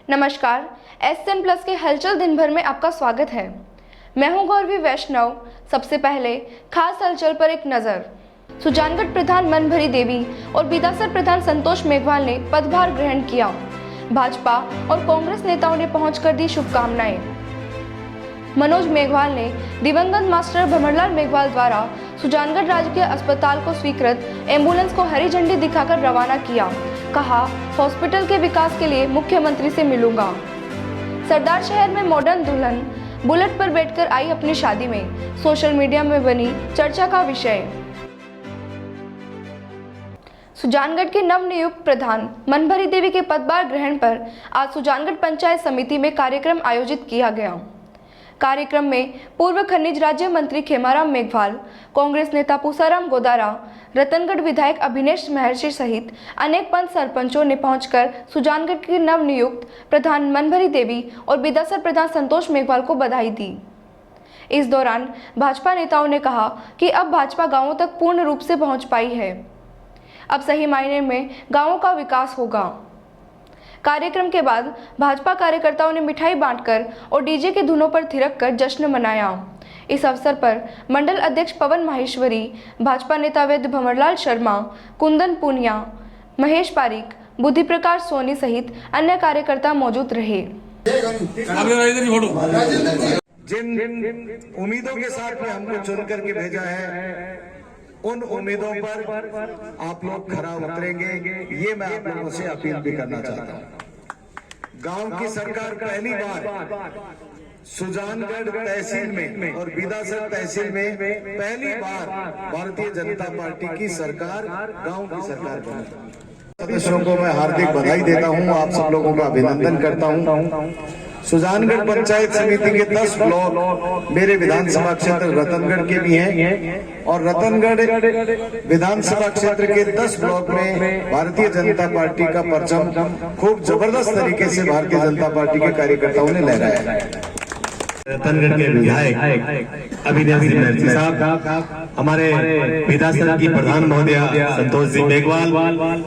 नमस्कार, SN plus के हलचल दिन भर में आपका स्वागत है। मैं हूं गौरवी वैष्णव। सबसे पहले खास हलचल पर एक नजर। सुजानगढ़ प्रधान मनभरी देवी और बिदासर प्रधान संतोष मेघवाल ने पदभार ग्रहण किया। भाजपा और कांग्रेस नेताओं ने पहुंचकर दी शुभकामनाएं। मनोज मेघवाल ने दिवंगत मास्टर भंवरलाल मेघवाल द्वारा सुजानगढ़ राजकीय अस्पताल को स्वीकृत एम्बुलेंस को हरी झंडी दिखाकर रवाना किया। कहा, हॉस्पिटल के विकास के लिए मुख्यमंत्री से मिलूंगा। सरदार शहर में मॉडर्न दुल्हन बुलेट पर बैठकर आई अपनी शादी में, सोशल मीडिया में बनी चर्चा का विषय। सुजानगढ़ के नवनियुक्त प्रधान मनभरी देवी के पदभार ग्रहण पर आज सुजानगढ़ पंचायत समिति में कार्यक्रम आयोजित किया गया। कार्यक्रम में पूर्व खनिज राज्य मंत्री खेमाराम मेघवाल, कांग्रेस नेता पूसाराम गोदारा, रतनगढ़ विधायक अभिनेश महर्षि सहित अनेक पंच सरपंचों ने पहुंचकर सुजानगढ़ के नवनियुक्त प्रधान मनभरी देवी और बिदासर प्रधान संतोष मेघवाल को बधाई दी। इस दौरान भाजपा नेताओं ने कहा कि अब भाजपा गांवों तक पूर्ण रूप से पहुंच पाई है। अब सही मायने में गांवों का विकास होगा। कार्यक्रम के बाद भाजपा कार्यकर्ताओं ने मिठाई बांटकर और डीजे की धुनों पर थिरककर जश्न मनाया। इस अवसर पर मंडल अध्यक्ष पवन माहेश्वरी, भाजपा नेता वैद्य भंवरलाल शर्मा, कुंदन पुनिया, महेश पारिक, बुद्धि प्रकाश सोनी सहित अन्य कार्यकर्ता मौजूद रहे। जिन उम्मीदों के साथ में हमको चुन करके भेजा है, उन उम्मीदों पर आप लोग खरा उतरेंगे, ये मैं आप लोगों से अपील भी करना चाहता हूं। गांव की सरकार पहली बार सुजानगढ़ तहसील में और बिदासर तहसील में पहली बार भारतीय जनता पार्टी की सरकार गांव की सरकार बनी। सदस्यों को मैं हार्दिक बधाई देता हूं, आप सब लोगों का अभिनंदन करता हूं। सुजानगढ़ पंचायत समिति के 10 ब्लॉक मेरे विधानसभा क्षेत्र रतनगढ़ के भी हैं और रतनगढ़ विधानसभा क्षेत्र के 10 ब्लॉक में भारतीय जनता पार्टी का परचम खूब जबरदस्त तरीके से भारतीय जनता पार्टी के कार्यकर्ताओं ने लहराया है। रतनगढ़ के विधायक अभिनेश महर्षि साहब, हमारे बिदासर की प्रधान महोदया संतोष जी मेघवाल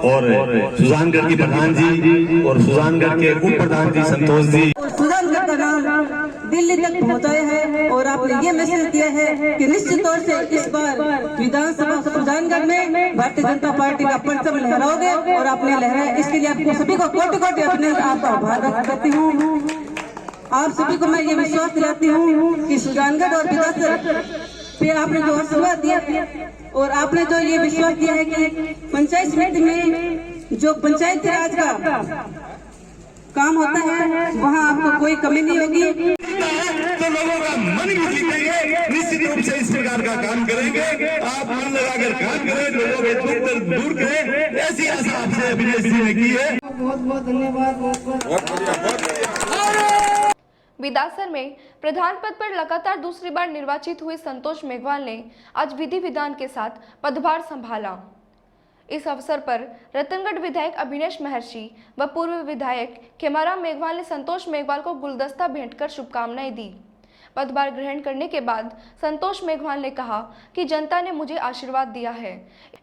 और सुजानगढ़ की प्रधान जी और सुजानगढ़ के उप प्रधान जी संतोष जी। सुजानगढ़ का नाम दिल्ली तक पहुंचाया है और आपने ये मैसेज दिया है कि निश्चित तौर से इस बार विधानसभा सुजानगढ़ में भारतीय जनता पार्टी का परचम लहराओगे और आपने लहराया। इसके लिए आपको सभी को कोटि कोटि अपने आपका आभार व्यक्त करती हूँ। आप सभी को मैं ये विश्वास दिलाती हूँ कि सुजानगढ़ और बिदासर पे आपने जो आशीर्वाद दिया और आपने जो ये विश्वास दिया है कि पंचायत समिति में जो पंचायती राज का काम होता है वहाँ आपको कोई कमी नहीं होगी। तो लोगों का मन भी जीतेंगे, निश्चित रूप से इस प्रकार का काम करेंगे। आप मन लगाकर काम करें, लोगों भेदभाव दूर करें, ऐसी आशा आपसे अभिनेश जी ने की है। बहुत बहुत धन्यवाद। बिदासर में प्रधान पद पर लगातार दूसरी बार निर्वाचित हुए संतोष मेघवाल ने आज विधि विधान के साथ पदभार संभाला। इस अवसर पर रतनगढ़ विधायक अभिनेश महर्षि व पूर्व विधायक खेमाराम मेघवाल ने संतोष मेघवाल को गुलदस्ता भेंट कर शुभकामनाएं दी। पदभार ग्रहण करने के बाद संतोष मेघवाल ने कहा कि जनता ने मुझे आशीर्वाद दिया है।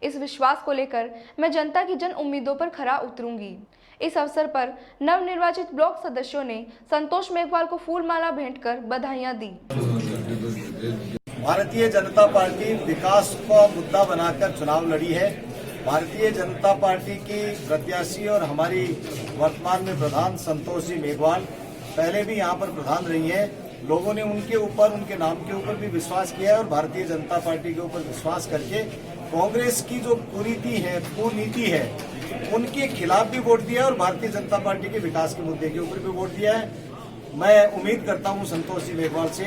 इस विश्वास को लेकर मैं जनता की जन उम्मीदों पर खरा उतरूंगी। इस अवसर पर नवनिर्वाचित ब्लॉक सदस्यों ने संतोष मेघवाल को फूलमाला भेंट कर बधाइयां दी। भारतीय जनता पार्टी विकास को मुद्दा बनाकर चुनाव लड़ी है। भारतीय जनता पार्टी की प्रत्याशी और हमारी वर्तमान में प्रधान संतोष जी मेघवाल पहले भी यहाँ पर प्रधान रही है। लोगों ने उनके ऊपर, उनके नाम के ऊपर भी विश्वास किया है और भारतीय जनता पार्टी के ऊपर विश्वास करके कांग्रेस की जो कुनीति है उनके खिलाफ भी वोट दिया और भारतीय जनता पार्टी के विकास के मुद्दे के ऊपर भी वोट दिया है। मैं उम्मीद करता हूं संतोष जी मेघवाल से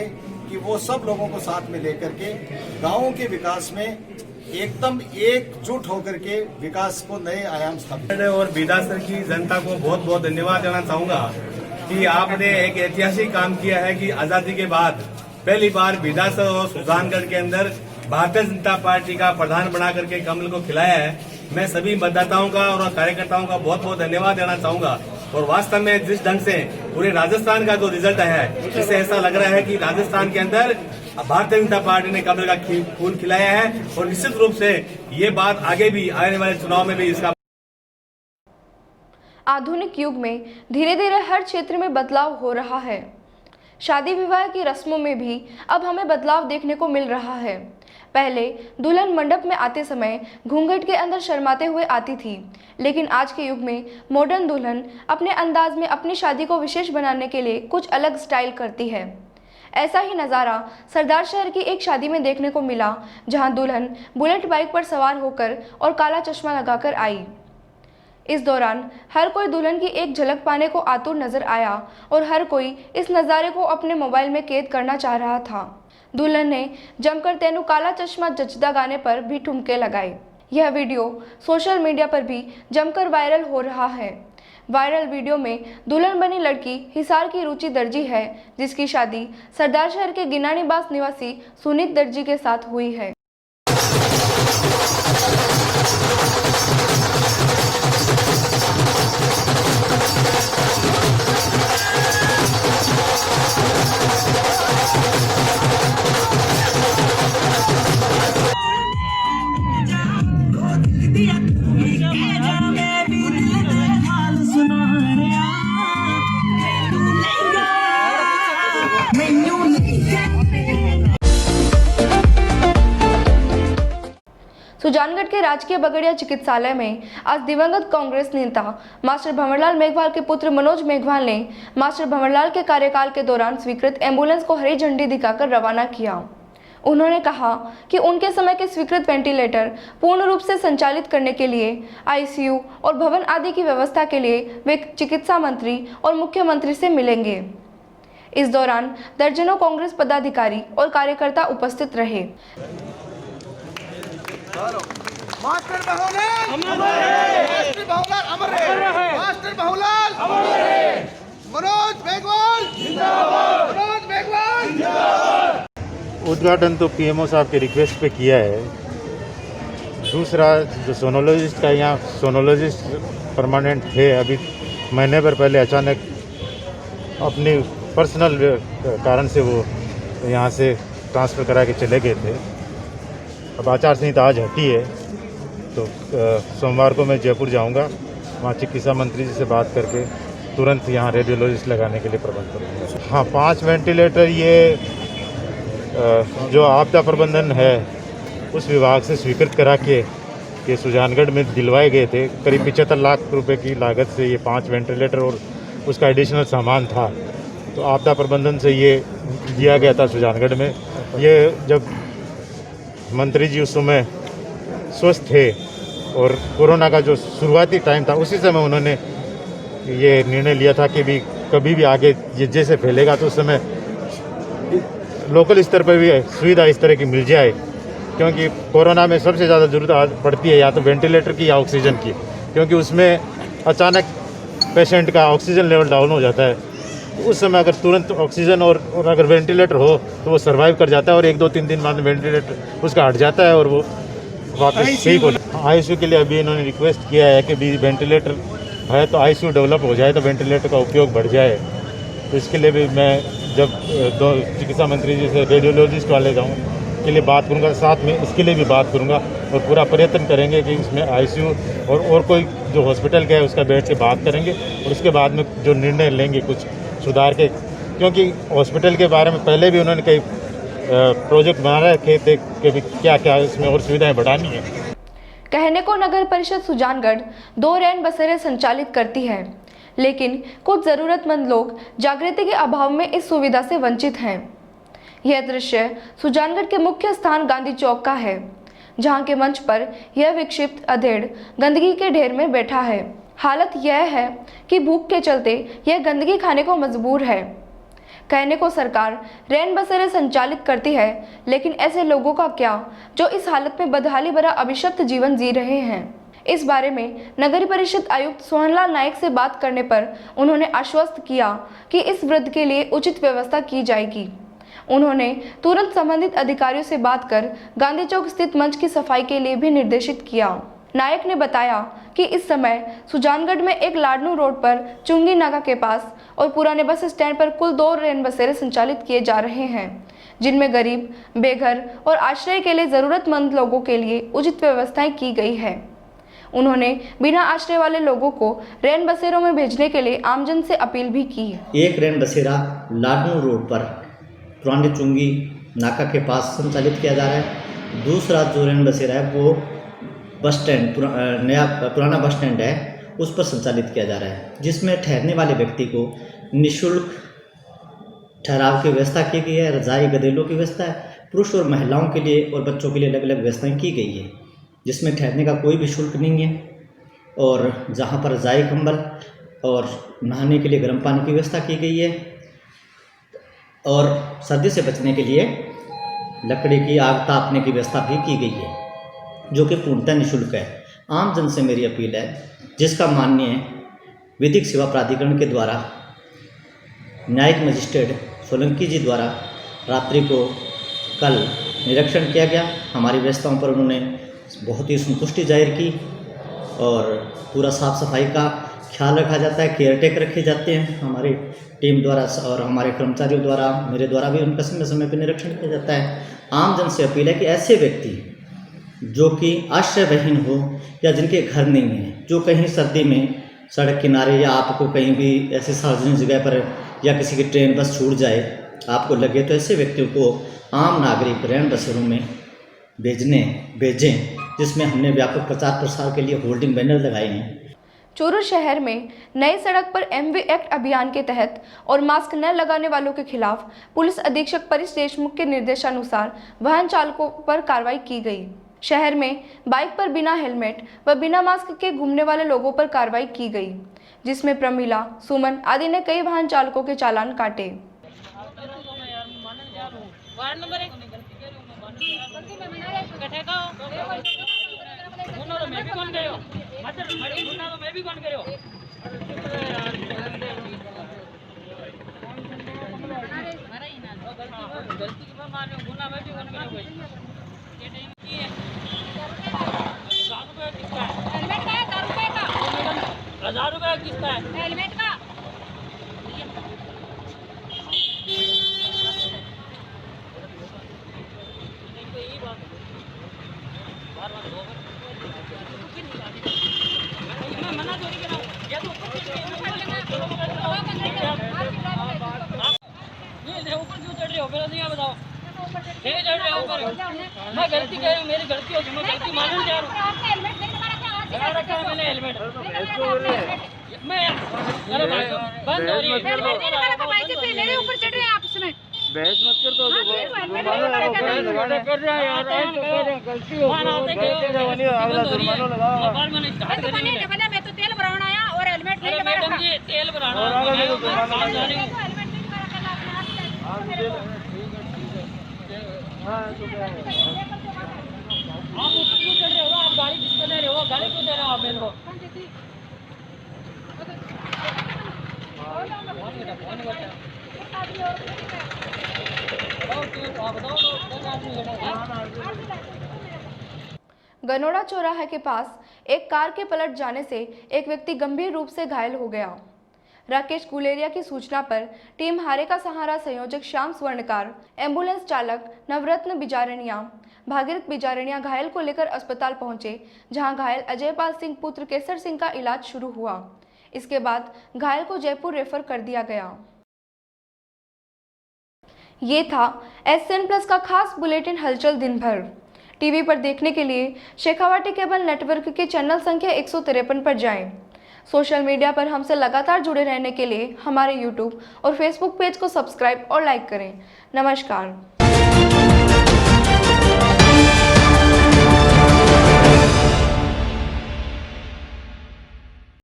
कि वो सब लोगों को साथ में लेकर के गांवों के विकास में एकदम एकजुट होकर के विकास को नए आयाम स्थापित। और बिदासर की जनता को बहुत बहुत धन्यवाद देना चाहूंगा कि आपने एक ऐतिहासिक काम किया है कि आजादी के बाद पहली बार बिदासर और सुजानगढ़ के अंदर भारतीय जनता पार्टी का प्रधान बना करके कमल को खिलाया है। मैं सभी मतदाताओं का और कार्यकर्ताओं का बहुत बहुत धन्यवाद देना चाहूंगा। और वास्तव में जिस ढंग से पूरे राजस्थान का जो रिजल्ट है, इससे ऐसा लग रहा है कि राजस्थान के अंदर भारतीय जनता पार्टी ने कमल का फूल खिलाया है और निश्चित रूप से ये बात आगे भी आने वाले चुनाव में भी इसका आधुनिक युग में धीरे धीरे हर क्षेत्र में बदलाव हो रहा है। शादी विवाह की रस्मों में भी अब हमें बदलाव देखने को मिल रहा है। पहले दुल्हन मंडप में आते समय घूंघट के अंदर शर्माते हुए आती थी, लेकिन आज के युग में मॉडर्न दुल्हन अपने अंदाज में अपनी शादी को विशेष बनाने के लिए कुछ अलग स्टाइल करती है। ऐसा ही नज़ारा सरदार शहर की एक शादी में देखने को मिला, जहां दुल्हन बुलेट बाइक पर सवार होकर और काला चश्मा लगाकर आई। इस दौरान हर कोई दुल्हन की एक झलक पाने को आतुर नजर आया और हर कोई इस नज़ारे को अपने मोबाइल में कैद करना चाह रहा था। दुल्हन ने जमकर तेनू काला चश्मा जचदा गाने पर भी ठुमके लगाए। यह वीडियो सोशल मीडिया पर भी जमकर वायरल हो रहा है। वायरल वीडियो में दुल्हन बनी लड़की हिसार की रुचि दर्जी है, जिसकी शादी सरदार शहर के गिनानीबास निवासी सुनीत दर्जी के साथ हुई है। सुजानगढ़ के राजकीय बगड़िया चिकित्सालय में आज दिवंगत कांग्रेस नेता मास्टर भंवरलाल मेघवाल के पुत्र मनोज मेघवाल ने मास्टर भंवरलाल के कार्यकाल के दौरान स्वीकृत एम्बुलेंस को हरी झंडी दिखाकर रवाना किया। उन्होंने कहा कि उनके समय के स्वीकृत वेंटिलेटर पूर्ण रूप से संचालित करने के लिए आईसीयू और भवन आदि की व्यवस्था के लिए वे चिकित्सा मंत्री और मुख्यमंत्री से मिलेंगे। इस दौरान दर्जनों कांग्रेस पदाधिकारी और कार्यकर्ता उपस्थित रहे। मास्टर भंवरलाल अमर रहे, मास्टर भंवरलाल अमर रहे, मास्टर भंवरलाल अमर रहे, मनोज मेघवाल जिंदाबाद, मनोज मेघवाल जिंदाबाद। उद्घाटन तो पीएमओ साहब के रिक्वेस्ट पे किया है। दूसरा जो सोनोलॉजिस्ट का यहाँ सोनोलॉजिस्ट परमानेंट थे, अभी महीने भर पहले अचानक अपनी पर्सनल कारण से वो यहाँ से ट्रांसफ़र करा के चले गए थे। अब आचार संहिता आज हटी है, तो सोमवार को मैं जयपुर जाऊंगा, वहाँ चिकित्सा मंत्री जी से बात करके तुरंत यहाँ रेडियोलॉजिस्ट लगाने के लिए प्रबंध करूँगा। हाँ, 5 वेंटिलेटर ये जो आपदा प्रबंधन है उस विभाग से स्वीकृत करा के सुजानगढ़ में दिलवाए गए थे। करीब 75 लाख रुपए की लागत से ये 5 वेंटिलेटर और उसका एडिशनल सामान था, तो आपदा प्रबंधन से ये दिया गया था सुजानगढ़ में। ये जब मंत्री जी उस समय स्वस्थ थे और कोरोना का जो शुरुआती टाइम था, उसी समय उन्होंने ये निर्णय लिया था कि भी कभी भी आगे ये जैसे फैलेगा तो उस समय लोकल स्तर पर भी सुविधा इस तरह की मिल जाए, क्योंकि कोरोना में सबसे ज़्यादा ज़रूरत पड़ती है या तो वेंटिलेटर की या ऑक्सीजन की, क्योंकि उसमें अचानक पेशेंट का ऑक्सीजन लेवल डाउन हो जाता है। तो उस समय अगर तुरंत ऑक्सीजन और अगर वेंटिलेटर हो तो वो सर्वाइव कर जाता है और 1-2-3 दिन बाद वेंटिलेटर उसका हट जाता है और वो वापस ठीक हो जाता है। आईसीयू के लिए अभी इन्होंने रिक्वेस्ट किया है कि भी वेंटिलेटर है तो आईसीयू डेवलप हो जाए तो वेंटिलेटर का उपयोग बढ़ जाए। तो इसके लिए भी मैं जब चिकित्सा मंत्री जी से रेडियोलॉजिस्ट वाले जाऊँ के लिए बात करूँगा, साथ में इसके लिए भी बात करूँगा और पूरा प्रयत्न करेंगे कि इसमें आईसीयू और कोई जो हॉस्पिटल का है उसका बैठ के बात करेंगे और उसके बाद में जो निर्णय लेंगे कुछ सुधार के, क्योंकि हॉस्पिटल के बारे में पहले भी उन्होंने कई प्रोजेक्ट बना रखे थे कि क्या क्या इसमें और सुविधाएं बढ़ानी है। कहने को नगर परिषद सुजानगढ़ 2 रैन बसेरें संचालित करती है, लेकिन कुछ ज़रूरतमंद लोग जागृति के अभाव में इस सुविधा से वंचित हैं। यह दृश्य सुजानगढ़ के मुख्य स्थान गांधी चौक का है, जहां के मंच पर यह विक्षिप्त अधेड़ गंदगी के ढेर में बैठा है। हालत यह है कि भूख के चलते यह गंदगी खाने को मजबूर है। कहने को सरकार रैन बसेरें संचालित करती है, लेकिन ऐसे लोगों का क्या जो इस हालत में बदहाली भरा अभिशप्त जीवन जी रहे हैं। इस बारे में नगर परिषद आयुक्त सोहनलाल नायक से बात करने पर उन्होंने आश्वस्त किया कि इस वृद्ध के लिए उचित व्यवस्था की जाएगी। उन्होंने तुरंत संबंधित अधिकारियों से बात कर गांधी चौक स्थित मंच की सफाई के लिए भी निर्देशित किया। नायक ने बताया कि इस समय सुजानगढ़ में एक लाडनू रोड पर चुंगी नाका के पास और पुराने बस स्टैंड पर कुल 2 रैन बसेरे संचालित किए जा रहे हैं, जिनमें गरीब, बेघर और आश्रय के लिए ज़रूरतमंद लोगों के लिए उचित व्यवस्थाएं की गई है। उन्होंने बिना आश्रय वाले लोगों को रैन बसेरों में भेजने के लिए आमजन से अपील भी की है। एक रैन बसेरा लाडनू रोड पर पुरानी चुंगी नाका के पास संचालित किया जा रहा है। दूसरा जो रैन बसेरा है वो बस स्टैंड पुराना बस स्टैंड है उस पर संचालित किया जा रहा है, जिसमें ठहरने वाले व्यक्ति को निःशुल्क ठहराव की व्यवस्था की गई है। रजाई गदेलों की व्यवस्था है। पुरुष और महिलाओं के लिए और बच्चों के लिए अलग अलग व्यवस्थाएं की गई है, जिसमें ठहरने का कोई भी शुल्क नहीं है। और जहां पर रजाई कंबल और नहाने के लिए गर्म पानी की व्यवस्था की गई है और सर्दी से बचने के लिए लकड़ी की आग तापने की व्यवस्था भी की गई है, जो कि पूर्णतः निःशुल्क है। आम जन से मेरी अपील है, जिसका माननीय विधिक सेवा प्राधिकरण के द्वारा न्यायिक मजिस्ट्रेट सोलंकी जी द्वारा रात्रि को कल निरीक्षण किया गया। हमारी व्यवस्थाओं पर उन्होंने बहुत ही संतुष्टि जाहिर की और पूरा साफ सफाई का ख्याल रखा जाता है, केयर टेकर रखे जाते हैं हमारी टीम द्वारा और हमारे कर्मचारियों द्वारा, मेरे द्वारा भी उनका समय समय पर निरीक्षण किया जाता है। आम जन से अपील है कि ऐसे व्यक्ति जो कि आश्रयविहीन हो या जिनके घर नहीं है, जो कहीं सर्दी में सड़क किनारे या आपको कहीं भी ऐसे सार्वजनिक जगह पर या किसी की ट्रेन बस छूट जाए आपको लगे, तो ऐसे व्यक्तियों को आम नागरिक रैन बसेरों में भेजें, जिसमें हमने व्यापक प्रचार प्रसार के लिए होल्डिंग बैनर लगाए हैं। चूरू शहर में नई सड़क पर MV एक्ट अभियान के तहत और मास्क न लगाने वालों के खिलाफ पुलिस अधीक्षक परेश देशमुख के निर्देशानुसार वाहन चालकों पर कार्रवाई की गई। शहर में बाइक पर बिना हेलमेट व बिना मास्क के घूमने वाले लोगों पर कार्रवाई की गई, जिसमें प्रमीला, सुमन आदि ने कई वाहन चालकों के चालान काटे। ₹1000 किसका है? हेलमेट का। मैं गलती कर रही हूँ, मेरी गलती होगी, मैं गलती मानने जा रहा हूँ। लगा रखा है मैंने हेलमेट। मैं अरे भाई बंद हो रही है। मेरे ऊपर चढ़ रहे हैं आप इसमें। बहस मत कर दो। कर रहा है यार, गलती हो गई। मैं तो तेल भराना आया और हेलमेट नहीं लगा रखा। जी तेल भराना आप क्यों चढ़ रहे हो? आप गाड़ी किसको दे रहे हो? गाड़ी क्यों दे रहे हो आप मेरे को? गनोड़ा चौराहे के पास एक कार के पलट जाने से एक व्यक्ति गंभीर रूप से घायल हो गया। राकेश गुलेरिया की सूचना पर टीम हारे का सहारा संयोजक श्याम स्वर्णकार, एम्बुलेंस चालक नवरत्न बिजारनिया, भागीरथ बिजारनिया घायल को लेकर अस्पताल पहुंचे, जहां घायल अजयपाल सिंह पुत्र केसर सिंह का इलाज शुरू हुआ। इसके बाद घायल को जयपुर रेफर कर दिया गया। ये था SN+ का खास बुलेटिन हलचल दिन भर। टीवी पर देखने के लिए शेखावाटी केबल नेटवर्क के चैनल संख्या 153 पर जाएं। सोशल मीडिया पर हमसे लगातार जुड़े रहने के लिए हमारे YouTube और Facebook पेज को सब्सक्राइब और लाइक करें। नमस्कार।